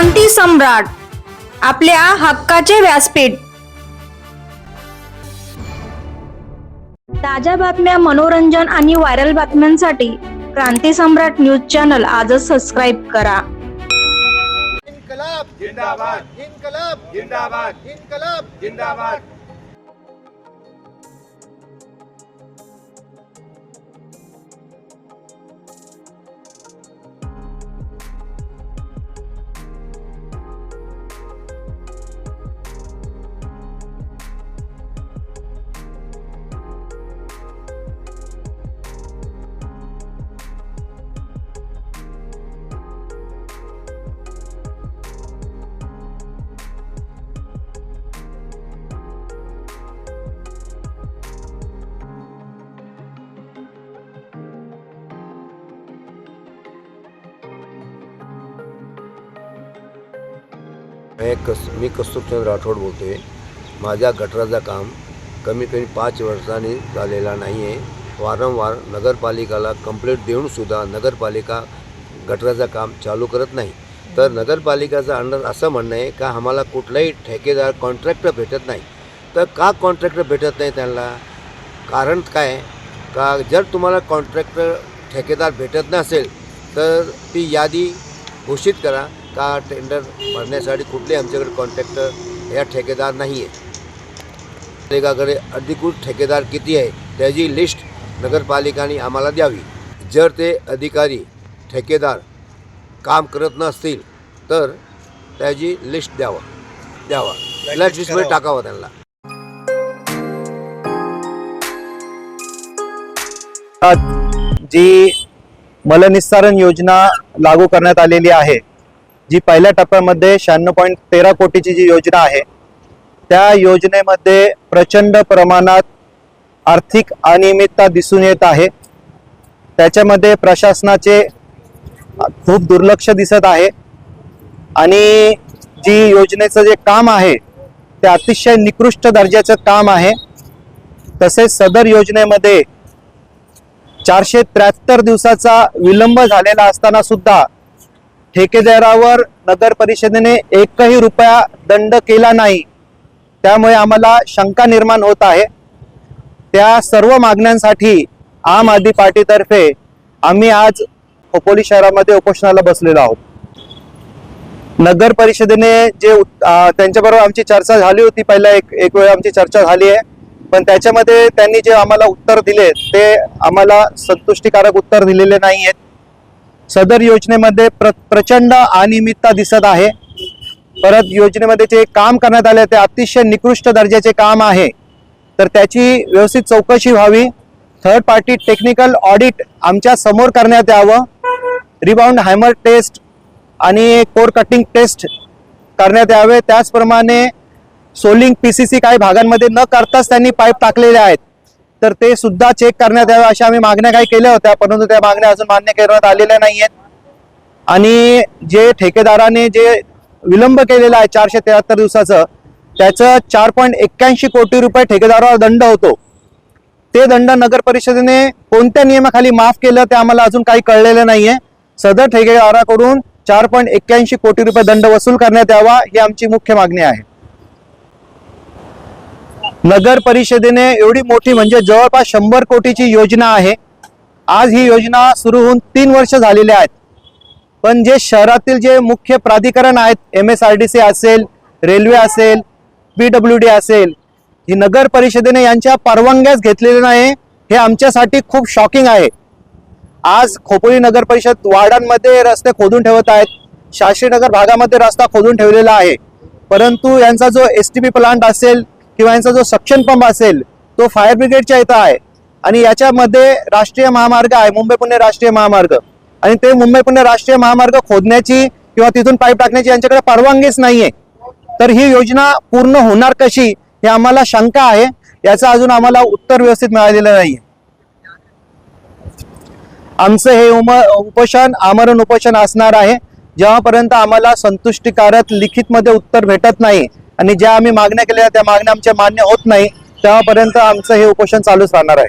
क्रांती सम्राट, आपल्या हक्काचे व्यासपीठ। ताज्या बातम्या, मनोरंजन आणि व्हायरल बातम्यांसाठी क्रांती सम्राट न्यूज चॅनल आजच सबस्क्राइब करा। इन्कलाब जिंदाबाद, इन्कलाब जिंदाबाद, इन्कलाब जिंदाबाद। मी कस्तुरचंद राठोड बोलतोय। माझ्या गटराचं काम कमीत कमी 5 वर्षांनी झालेला नाही आहे। वारंवार नगरपालिकाला कंप्लेंट देऊनसुद्धा नगरपालिका गटराचं काम चालू करत नाही। तर नगरपालिकाचं अंडर असं म्हणणं आहे का आम्हाला कुठलाही ठेकेदार कॉन्ट्रॅक्टर भेटत नाही। तर का कॉन्ट्रॅक्टर भेटत नाही त्यांना? कारण काय का जर तुम्हाला कॉन्ट्रॅक्टर ठेकेदार भेटत नसेल तर ती यादी घोषित करा का टेंडर भरण्यासाठी कुठले आमच्याकडे कॉन्ट्रॅक्टर या ठेकेदार नाही आहे। प्रत्येकाकडे अधिकृत ठेकेदार किती आहे त्याची लिस्ट नगरपालिकाने आम्हाला द्यावी। जर ते अधिकारी ठेकेदार काम करत नसतील तर त्याची लिस्ट द्यावा ब्लॅक लिस्टमध्ये टाकावं त्यांना। जी मलनिस्सारण योजना लागू करण्यात आलेली आहे, जी पहिल्या टप्प्यामध्ये 96.13 कोटीची जी योजना आहे, त्या योजनेमध्ये प्रचंड प्रमाणात आर्थिक अनियमितता दिसून येत आहे। त्याच्यामध्ये प्रशासनाचे खूप दुर्लक्ष दिसत आहे आणि जी योजनेचं जे काम आहे ते अतिशय निकृष्ट दर्जाचं काम आहे। तसेच सदर योजनेमध्ये 473 दिवसाचा विलंब झालेला असताना सुद्धा ठेकेदारावर नगर परिषदेने एकही रुपया दंड केला नाही। त्यामुळे आम्हाला शंका निर्माण होत आहे। त्या सर्व मागण्यांसाठी आम आदमी पार्टीतर्फे आम्ही आज खोपोली शहरामध्ये उपोषणाला बसलेलो आहोत। नगर परिषदेने जे त्यांच्याबरोबर आमची चर्चा झाली होती, पहिला एक वेळ आमची चर्चा झाली आहे, पण त्याच्यामध्ये त्यांनी जे आम्हाला उत्तर दिले ते आम्हाला संतुष्टीकारक उत्तर दिलेले नाही आहेत। सदर योजनेमध्ये प्रचंड अनियमितता दिसत आहे। परत योजनेमध्ये जे काम करण्यात आले ते अतिशय निकृष्ट दर्जाचे काम आहे, तर त्याची व्यवस्थित चौकशी व्हावी। थर्ड पार्टी टेक्निकल ऑडिट आमच्या समोर करण्यात यावं। रिबाउंड हॅमर टेस्ट आणि कोर कटिंग टेस्ट करण्यात यावे। त्याचप्रमाणे सोलिंग पीसीसी काही भागांमध्ये न करताच त्यांनी पाईप टाकलेले आहेत, तर ते सुद्धा चेक करण्यात यावे अशा आम्ही मागण्या काही केल्या होत्या, परंतु त्या मागण्या अजून मान्य करण्यात आलेल्या नाही आहेत। आणि जे ठेकेदाराने जे विलंब केलेला आहे 473 दिवसाचं, त्याचं 4.81 कोटी रुपये ठेकेदारावर दंड होतो। ते दंड नगर परिषदेने कोणत्या नियमाखाली माफ केलं ते आम्हाला अजून काही कळलेलं नाहीये। सदर ठेकेदाराकडून 4.81 कोटी रुपये दंड वसूल करण्यात यावा ही आमची मुख्य मागणी आहे। नगर परिषदेने एवढी मोठी म्हणजे जवळपास 100 कोटीची योजना आहे। आज ही योजना सुरू होऊन 3 वर्ष झालेली आहेत, पण जे शहरातील जे मुख्य प्राधिकरण आहेत, MSRDC असेल, रेल्वे असेल, PWD असेल, ही नगर परिषदेने यांच्या परवानग्याच घेतलेल्या नाही। हे आमच्यासाठी खूप शॉकिंग आहे। आज खोपोली नगर परिषद वार्डांमध्ये रस्ते खोदून ठेवत आहेत, शास्त्रीनगर भागामध्ये रस्ता खोदून ठेवलेला आहे, परंतु यांचा जो STP प्लांट असेल किंवा यांचा जो सक्शन पंप असेल तो फायर ब्रिगेडच्या इथं आहे आणि याच्यामध्ये राष्ट्रीय महामार्ग आहे, मुंबई पुणे राष्ट्रीय महामार्ग, आणि ते मुंबई पुणे राष्ट्रीय महामार्ग खोदण्याची किंवा तिथून पाईप टाकण्याची यांच्याकडे परवानगीच नाहीये। तर ही योजना पूर्ण होणार कशी हे आम्हाला शंका आहे, याचं अजून आम्हाला उत्तर व्यवस्थित मिळालेलं नाहीये। आमचं हे उपोषण आमरण उपोषण असणार आहे जेव्हापर्यंत आम्हाला संतुष्टीकारक लिखितमध्ये उत्तर भेटत नाही आणि ज्या आम्ही मागण्या केल्या त्या मागण्या आमच्या मान्य होत नाही तेव्हापर्यंत आमचं हे उपोषण चालूच राहणार आहे।